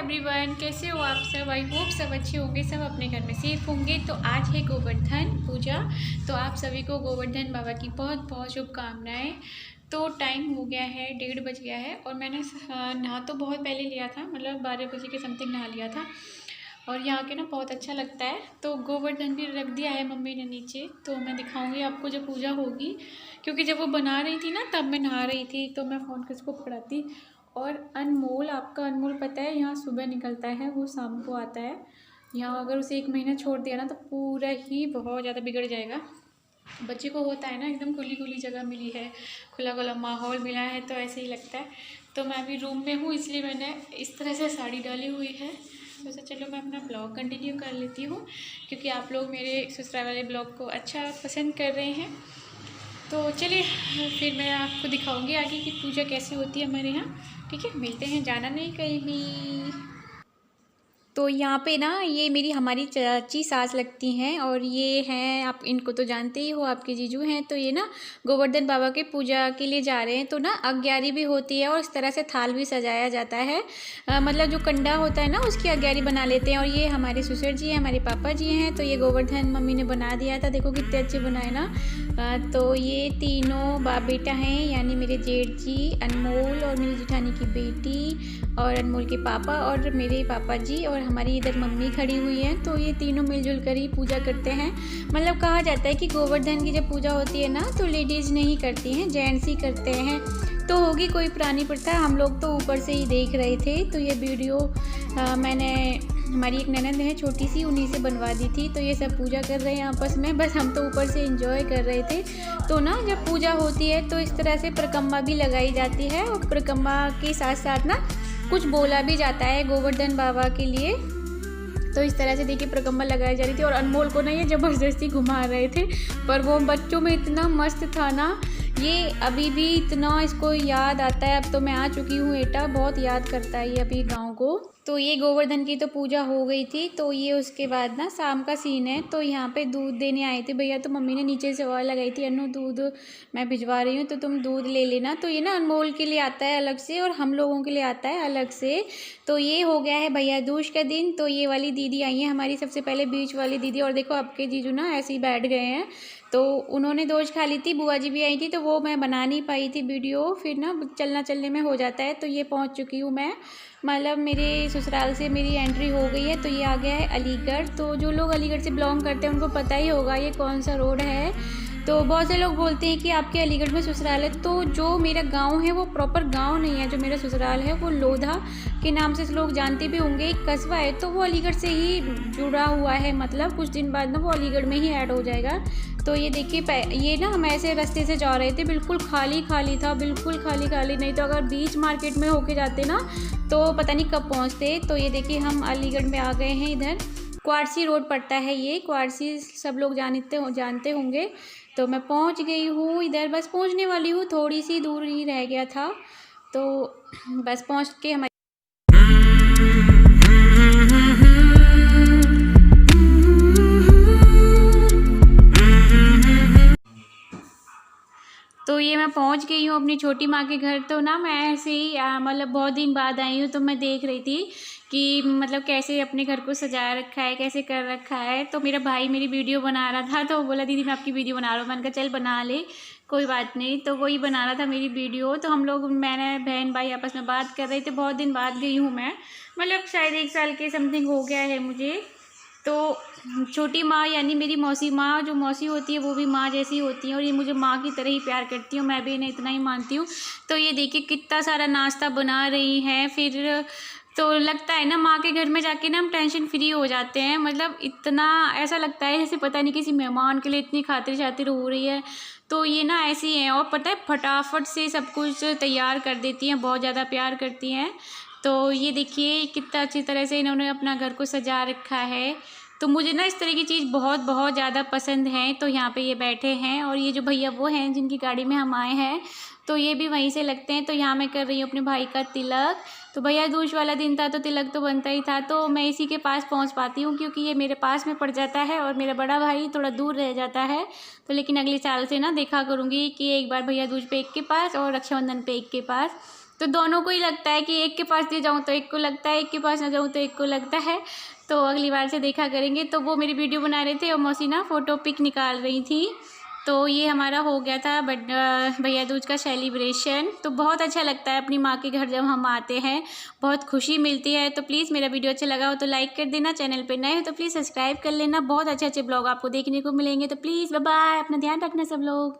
Everyone, कैसे हो आप सब। आई होप सब अच्छे होंगे, सब अपने घर में सेफ होंगे। तो आज है गोवर्धन पूजा, तो आप सभी को गोवर्धन बाबा की बहुत बहुत शुभकामनाएं। तो टाइम हो गया है, 1:30 बज गया है और मैंने नहा तो बहुत पहले लिया था, मतलब 12 बजे के समथिंग नहा लिया था। और यहाँ के ना बहुत अच्छा लगता है। तो गोवर्धन भी रख दिया है मम्मी ने नीचे, तो मैं दिखाऊंगी आपको जब पूजा होगी, क्योंकि जब वो बना रही थी ना तब मैं नहा रही थी, तो मैं फ़ोन किसको पकड़ाती। और अनमोल, आपका अनमोल पता है यहाँ सुबह निकलता है, वो शाम को आता है। यहाँ अगर उसे 1 महीना छोड़ दिया ना तो पूरा ही बहुत ज़्यादा बिगड़ जाएगा। बच्चे को होता है ना, एकदम खुली खुली जगह मिली है, खुला खुला माहौल मिला है, तो ऐसे ही लगता है। तो मैं अभी रूम में हूँ, इसलिए मैंने इस तरह से साड़ी डाली हुई है। वैसे चलो मैं अपना ब्लॉग कंटिन्यू कर लेती हूँ, क्योंकि आप लोग मेरे ससुराल वाले ब्लॉग को अच्छा पसंद कर रहे हैं। तो चलिए फिर मैं आपको दिखाऊंगी आगे की पूजा कैसे होती है हमारे यहाँ। ठीक है, मिलते हैं, जाना नहीं कहीं भी। तो यहाँ पे ना ये मेरी हमारी चाची सास लगती हैं, और ये हैं, आप इनको तो जानते ही हो, आपके जीजू हैं। तो ये ना गोवर्धन बाबा के पूजा के लिए जा रहे हैं। तो ना अग्यारी भी होती है और इस तरह से थाल भी सजाया जाता है। मतलब जो कंडा होता है ना उसकी अग्यारी बना लेते हैं। और ये हमारे ससुर जी हैं, हमारे पापा जी हैं। तो ये गोवर्धन मम्मी ने बना दिया था, देखो कितने अच्छे बनाए ना। तो ये तीनों बाप बेटा हैं, यानी मेरे जेठ जी, अनमोल और मेरी जेठानी की बेटी और अनमोल के पापा और मेरे पापा जी, और हमारी इधर मम्मी खड़ी हुई है। तो ये तीनों मिलजुल कर ही पूजा करते हैं। मतलब कहा जाता है कि गोवर्धन की जब पूजा होती है ना तो लेडीज़ नहीं करती हैं, जेंट्स ही करते हैं। तो होगी कोई पुरानी प्रथा, हम लोग तो ऊपर से ही देख रहे थे। तो ये वीडियो मैंने, हमारी एक ननद है छोटी सी, उन्हीं से बनवा दी थी। तो ये सब पूजा कर रहे हैं आपस में, बस हम तो ऊपर से एंजॉय कर रहे थे। तो ना जब पूजा होती है तो इस तरह से परिक्रमा भी लगाई जाती है, और परिक्रमा के साथ साथ ना कुछ बोला भी जाता है गोवर्धन बाबा के लिए। तो इस तरह से देखिए परिक्रमा लगाई जा रही थी, और अनमोल को ना ये ज़बरदस्ती घुमा रहे थे, पर वो बच्चों में इतना मस्त था ना, ये अभी भी इतना इसको याद आता है। अब तो मैं आ चुकी हूँ एटा, बहुत याद करता है ये अभी गांव को। तो ये गोवर्धन की तो पूजा हो गई थी। तो ये उसके बाद ना शाम का सीन है। तो यहाँ पे दूध देने आए थे भैया, तो मम्मी ने नीचे से आवाज़ लगाई थी, अनु दूध मैं भिजवा रही हूँ तो तुम दूध ले लेना। तो ये ना अनमोल के लिए आता है अलग से, और हम लोगों के लिए आता है अलग से। तो ये हो गया है भैया दूज का दिन। तो ये वाली दीदी आई है हमारी, सबसे पहले बीच वाली दीदी, और देखो आपके जीजू ना ऐसे ही बैठ गए हैं। तो उन्होंने दोज खा ली थी, बुआ जी भी आई थी, तो वो मैं बना नहीं पाई थी वीडियो, फिर ना चलना चलने में हो जाता है। तो ये पहुंच चुकी हूँ मैं, मतलब मेरे ससुराल से मेरी एंट्री हो गई है। तो ये आ गया है अलीगढ़। तो जो लोग अलीगढ़ से बिलोंग करते हैं उनको पता ही होगा ये कौन सा रोड है। तो बहुत से लोग बोलते हैं कि आपके अलीगढ़ में ससुराल है। तो जो मेरा गांव है वो प्रॉपर गांव नहीं है, जो मेरा ससुराल है वो लोधा के नाम से लोग जानते भी होंगे, एक कस्बा है। तो वो अलीगढ़ से ही जुड़ा हुआ है, मतलब कुछ दिन बाद ना वो अलीगढ़ में ही ऐड हो जाएगा। तो ये देखिए, ये ना हम ऐसे रास्ते से जा रहे थे, बिल्कुल खाली खाली था, बिल्कुल खाली खाली, नहीं तो अगर बीच मार्केट में होके जाते ना तो पता नहीं कब पहुंचते। तो ये देखिए हम अलीगढ़ में आ गए हैं। इधर क्वारसी रोड पड़ता है, ये क्वारसी सब लोग जानते होंगे। तो मैं पहुंच गई हूँ इधर, बस पहुंचने वाली हूँ, थोड़ी सी दूर ही रह गया था। तो बस पहुंच के हमारे, तो ये मैं पहुंच गई हूँ अपनी छोटी माँ के घर। तो ना मैं ऐसे ही मतलब बहुत दिन बाद आई हूँ, तो मैं देख रही थी कि मतलब कैसे अपने घर को सजा रखा है, कैसे कर रखा है। तो मेरा भाई मेरी वीडियो बना रहा था, तो बोला दीदी मैं आपकी वीडियो बना रहा हूँ। मैंने कहा चल बना ले, कोई बात नहीं। तो वही बना रहा था मेरी वीडियो। तो हम लोग, मैंने बहन भाई आपस में बात कर रहे थे। बहुत दिन बाद गई हूँ मैं, मतलब शायद 1 साल के समथिंग हो गया है मुझे। तो छोटी माँ यानी मेरी मौसी माँ, जो मौसी होती है वो भी माँ जैसी होती है, और ये मुझे माँ की तरह ही प्यार करती हूँ, मैं भी इन्हें इतना ही मानती हूँ। तो ये देखिए कितना सारा नाश्ता बना रही हैं। फिर तो लगता है ना माँ के घर में जाके ना हम टेंशन फ्री हो जाते हैं, मतलब इतना ऐसा लगता है जैसे पता नहीं किसी मेहमान के लिए इतनी खातिर शातिर हो रही है। तो ये ना ऐसी हैं, और पता है फटाफट से सब कुछ तैयार कर देती हैं, बहुत ज़्यादा प्यार करती हैं। तो ये देखिए कितना अच्छी तरह से इन्होंने अपना घर को सजा रखा है। तो मुझे ना इस तरह की चीज़ बहुत बहुत ज़्यादा पसंद है। तो यहाँ पे ये बैठे हैं, और ये जो भैया वो हैं जिनकी गाड़ी में हम आए हैं, तो ये भी वहीं से लगते हैं। तो यहाँ मैं कर रही हूँ अपने भाई का तिलक। तो भैया दूज वाला दिन था तो तिलक तो बनता ही था, तो मैं इसी के पास पहुँच पाती हूँ, क्योंकि ये मेरे पास में पड़ जाता है, और मेरा बड़ा भाई थोड़ा दूर रह जाता है। तो लेकिन अगले साल से ना देखा करूँगी कि एक बार भैया दूज पे एक के पास और रक्षाबंधन पे एक के पास। तो दोनों को ही लगता है कि एक के पास दे जाऊँ तो एक को लगता है, एक के पास ना जाऊँ तो एक को लगता है। तो अगली बार से देखा करेंगे। तो वो मेरी वीडियो बना रहे थे और मौसी ना फ़ोटो पिक निकाल रही थी। तो ये हमारा हो गया था भैया दूज का सेलिब्रेशन। तो बहुत अच्छा लगता है अपनी माँ के घर जब हम आते हैं, बहुत खुशी मिलती है। तो प्लीज़ मेरा वीडियो अच्छा लगा हो तो लाइक कर देना, चैनल पे नए हो तो प्लीज़ सब्सक्राइब कर लेना। बहुत अच्छे अच्छे ब्लॉग आपको देखने को मिलेंगे। तो प्लीज़ बाय बाय, अपना ध्यान रखना सब लोग।